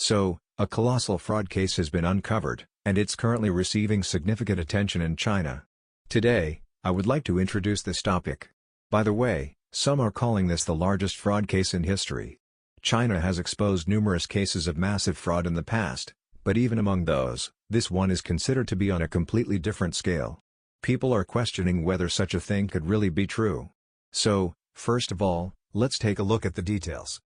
So, a colossal fraud case has been uncovered, and it's currently receiving significant attention in China. Today, I would like to introduce this topic. By the way, some are calling this the largest fraud case in history. China has exposed numerous cases of massive fraud in the past, but even among those, this one is considered to be on a completely different scale. People are questioning whether such a thing could really be true. So, first of all, let's take a look at the details.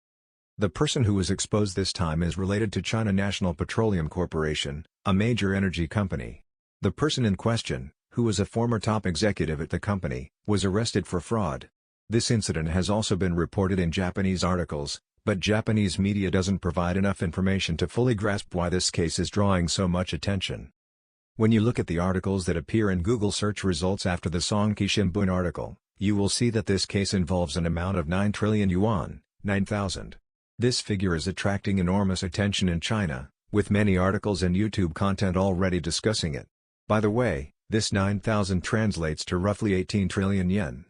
The person who was exposed this time is related to China National Petroleum Corporation, a major energy company. The person in question, who was a former top executive at the company, was arrested for fraud. This incident has also been reported in Japanese articles, but Japanese media doesn't provide enough information to fully grasp why this case is drawing so much attention. When you look at the articles that appear in Google search results after the Sankei Shimbun article, you will see that this case involves an amount of 9 trillion yuan, 9,000. This figure is attracting enormous attention in China, with many articles and YouTube content already discussing it. By the way, this 9,000 translates to roughly 18 trillion yen.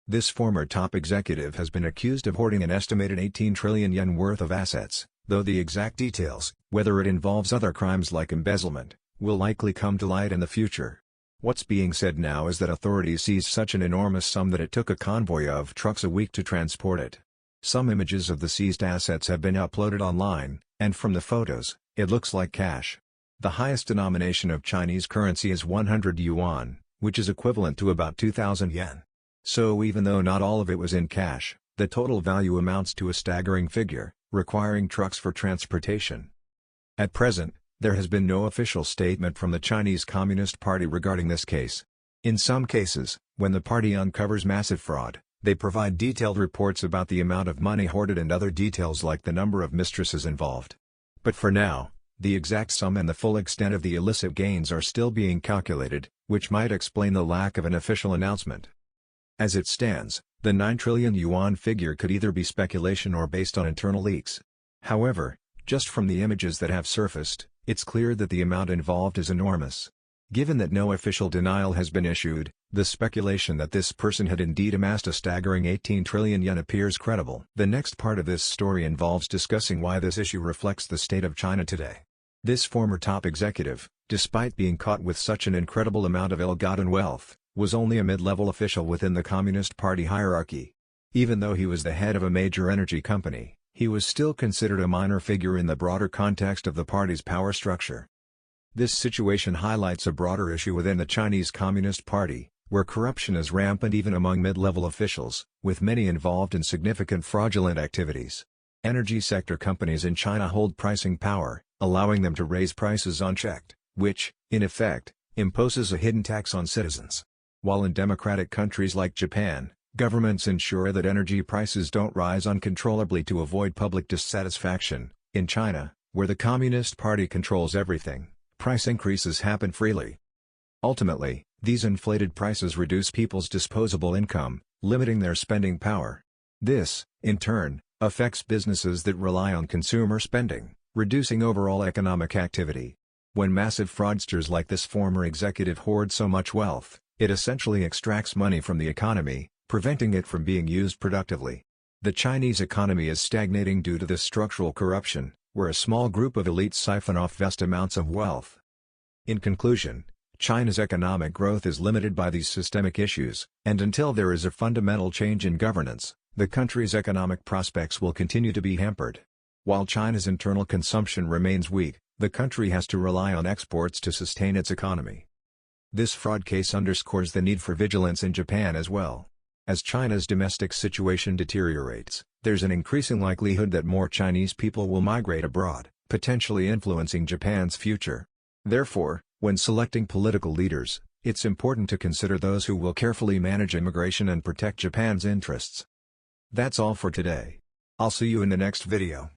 This former top executive has been accused of hoarding an estimated 18 trillion yen worth of assets, though the exact details, whether it involves other crimes like embezzlement, will likely come to light in the future. What's being said now is that authorities seized such an enormous sum that it took a convoy of trucks a week to transport it. Some images of the seized assets have been uploaded online, and from the photos, it looks like cash. The highest denomination of Chinese currency is 100 yuan, which is equivalent to about 2,000 yen. So even though not all of it was in cash, the total value amounts to a staggering figure, requiring trucks for transportation. At present, there has been no official statement from the Chinese Communist Party regarding this case. In some cases, when the party uncovers massive fraud, they provide detailed reports about the amount of money hoarded and other details like the number of mistresses involved. But for now, the exact sum and the full extent of the illicit gains are still being calculated, which might explain the lack of an official announcement. As it stands, the 9 trillion yuan figure could either be speculation or based on internal leaks. However, just from the images that have surfaced, it's clear that the amount involved is enormous. Given that no official denial has been issued, the speculation that this person had indeed amassed a staggering 18 trillion yen appears credible. The next part of this story involves discussing why this issue reflects the state of China today. This former top executive, despite being caught with such an incredible amount of ill-gotten wealth, was only a mid-level official within the Communist Party hierarchy. Even though he was the head of a major energy company, he was still considered a minor figure in the broader context of the party's power structure. This situation highlights a broader issue within the Chinese Communist Party, where corruption is rampant even among mid-level officials, with many involved in significant fraudulent activities. Energy sector companies in China hold pricing power, allowing them to raise prices unchecked, which, in effect, imposes a hidden tax on citizens. While in democratic countries like Japan, governments ensure that energy prices don't rise uncontrollably to avoid public dissatisfaction. In China, where the Communist Party controls everything, price increases happen freely. Ultimately, these inflated prices reduce people's disposable income, limiting their spending power. This, in turn, affects businesses that rely on consumer spending, reducing overall economic activity. When massive fraudsters like this former executive hoard so much wealth, it essentially extracts money from the economy, preventing it from being used productively. The Chinese economy is stagnating due to this structural corruption, where a small group of elites siphon off vast amounts of wealth. In conclusion, China's economic growth is limited by these systemic issues, and until there is a fundamental change in governance, the country's economic prospects will continue to be hampered. While China's internal consumption remains weak, the country has to rely on exports to sustain its economy. This fraud case underscores the need for vigilance in Japan as well. As China's domestic situation deteriorates, there's an increasing likelihood that more Chinese people will migrate abroad, potentially influencing Japan's future. Therefore, when selecting political leaders, it's important to consider those who will carefully manage immigration and protect Japan's interests. That's all for today. I'll see you in the next video.